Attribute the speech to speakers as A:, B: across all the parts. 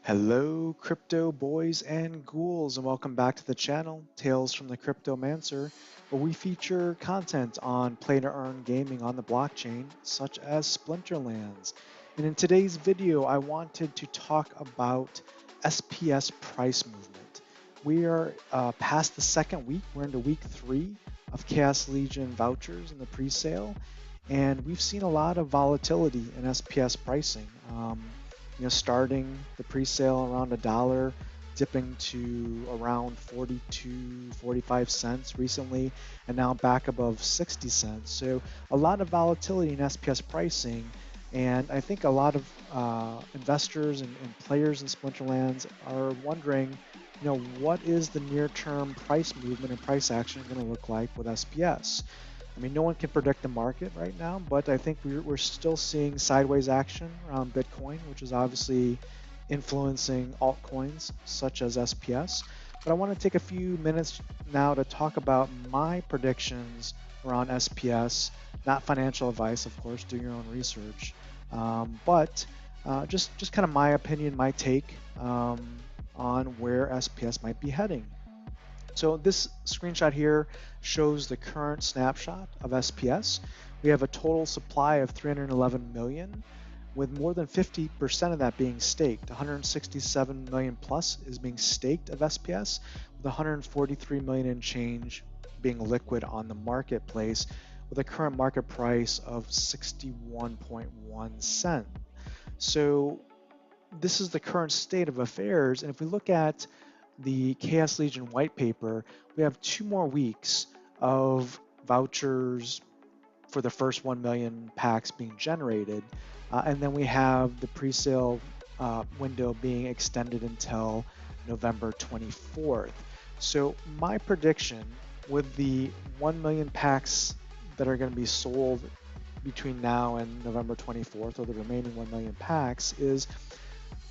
A: Hello, crypto boys and ghouls, and welcome back to the channel, Tales from the Cryptomancer, where we feature content on play-to-earn gaming on the blockchain, such as Splinterlands. And in today's video, I wanted to talk about SPS price movement. We are past the second week. We're into week 3 of Chaos Legion vouchers in the pre-sale, and we've seen a lot of volatility in SPS pricing. Starting the pre-sale around $1, dipping to around 42, 45 cents recently, and now back above 60 cents. So a lot of volatility in SPS pricing, and I think a lot of investors and players in Splinterlands are wondering, what is the near-term price movement and price action going to look like with SPS? I mean, no one can predict the market right now, but I think we're still seeing sideways action around Bitcoin, which is obviously influencing altcoins such as SPS. But I want to take a few minutes now to talk about my predictions around SPS, not financial advice, of course, do your own research, but just kind of my opinion, my take on where SPS might be heading. So this screenshot here shows the current snapshot of SPS. We have a total supply of 311 million, with more than 50% of that being staked. 167 million plus is being staked of SPS, with 143 million and change being liquid on the marketplace, with a current market price of 61.1 cent. So this is the current state of affairs, and if we look at the Chaos Legion white paper, we have 2 more weeks of vouchers for the first 1 million packs being generated, and then we have the pre-sale window being extended until November 24th. So my prediction with the 1 million packs that are going to be sold between now and November 24th, or the remaining 1 million packs, is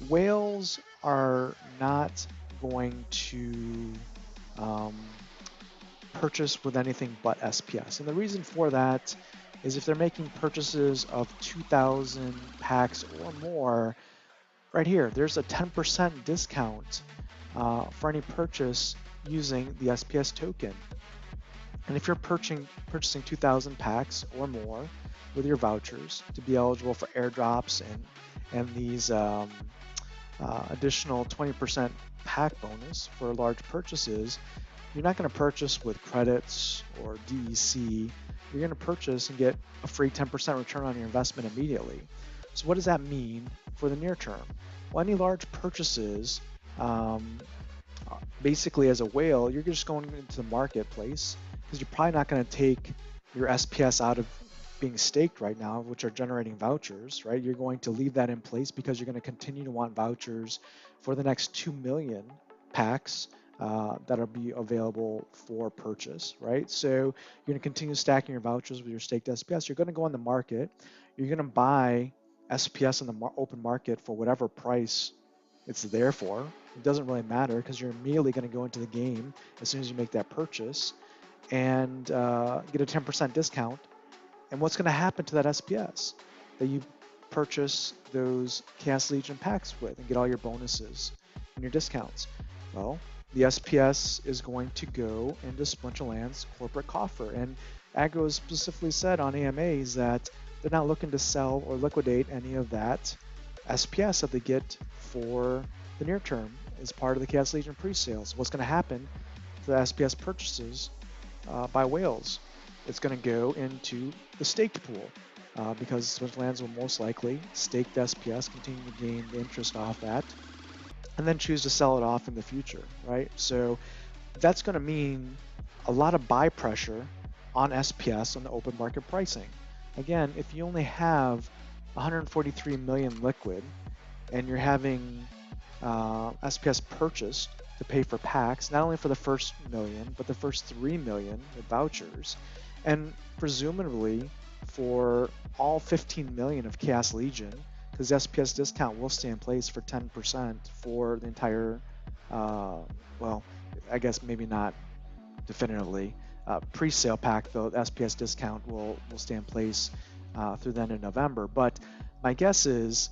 A: whales are not going to purchase with anything but SPS. And the reason for that is if they're making purchases of 2,000 packs or more, right here, there's a 10% discount for any purchase using the SPS token. And if you're purchasing 2,000 packs or more with your vouchers to be eligible for airdrops and these additional 20% pack bonus for large purchases, you're not going to purchase with credits or DEC. You're going to purchase and get a free 10% return on your investment immediately. So what does that mean for the near term? Well, any large purchases, basically as a whale, you're just going into the marketplace because you're probably not going to take your SPS out of being staked right now, which are generating vouchers, right? You're going to leave that in place because you're going to continue to want vouchers for the next 2 million packs that'll be available for purchase, right? So you're going to continue stacking your vouchers with your staked SPS. You're going to go on the market. You're going to buy SPS in the open market for whatever price it's there for. It doesn't really matter because you're immediately going to go into the game as soon as you make that purchase and get a 10% discount. And what's going to happen to that SPS that you purchase those Chaos Legion packs with and get all your bonuses and your discounts? Well, the SPS is going to go into Splinterland's corporate coffer. And Agro specifically said on AMAs that they're not looking to sell or liquidate any of that SPS that they get for the near term as part of the Chaos Legion pre-sales. What's going to happen to the SPS purchases by whales? It's going to go into the staked pool because Splinterlands will most likely stake the SPS, continue to gain the interest off that, and then choose to sell it off in the future, right? So that's going to mean a lot of buy pressure on SPS on the open market pricing. Again, if you only have 143 million liquid and you're having SPS purchased to pay for packs, not only for the first million, but the first 3 million with vouchers, and presumably for all 15 million of Chaos Legion, because SPS discount will stay in place for 10% for the entire, well, I guess maybe not definitively, pre-sale pack, though SPS discount will stay in place through the end of November. But my guess is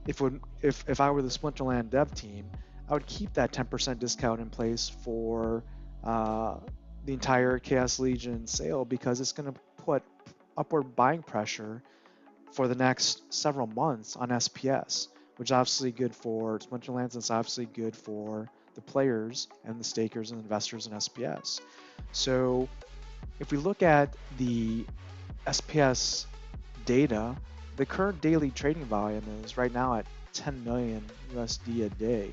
A: if I were the Splinterland dev team, I would keep that 10% discount in place for uh, the entire Chaos Legion sale because it's going to put upward buying pressure for the next several months on SPS, which is obviously good for Splinterlands. It's obviously good for the players and the stakers and investors in SPS. So if we look at the SPS data, the current daily trading volume is right now at 10 million USD a day.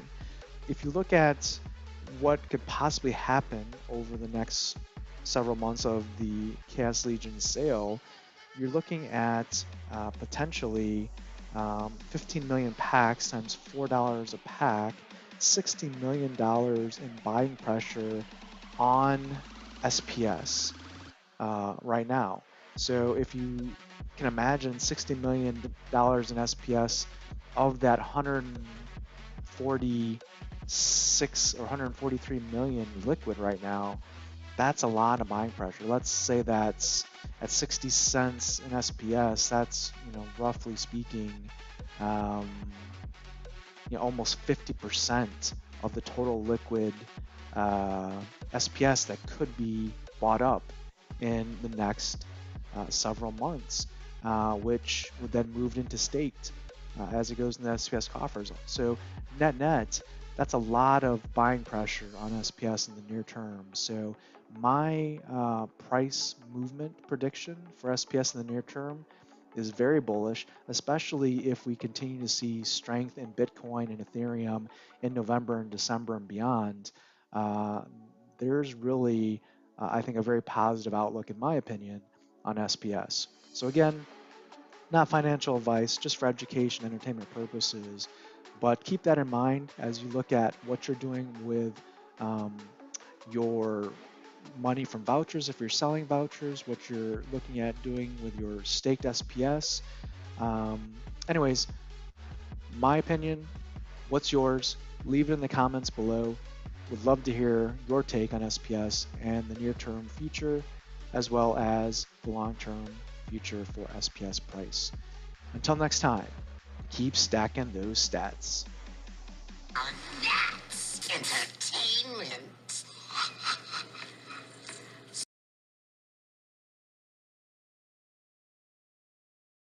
A: If you look at what could possibly happen over the next several months of the Chaos Legion sale, you're looking at potentially 15 million packs times $4 a pack, $60 million in buying pressure on SPS right now. So if you can imagine $60 million in SPS, of that 146 or 143 million liquid right now, that's a lot of buying pressure. Let's say that's at 60 cents in SPS. That's, roughly speaking, um, almost 50% of the total liquid uh, SPS that could be bought up in the next several months, which would then move into staked as it goes into the SPS coffers. So net net, that's a lot of buying pressure on SPS in the near term. So my price movement prediction for SPS in the near term is very bullish, especially if we continue to see strength in Bitcoin and Ethereum in November and December and beyond. Uh, there's really, I think, a very positive outlook, in my opinion, on SPS. So again, not financial advice, just for education, entertainment purposes. But keep that in mind as you look at what you're doing with um, your money from vouchers if you're selling vouchers, what you're looking at doing with your staked SPS. Um, Anyways, my opinion, what's yours? Leave it in the comments below. Would love to hear your take on SPS and the near term future, as well as the long term future for SPS price. Until next time, keep stacking those stats.
B: That's entertainment.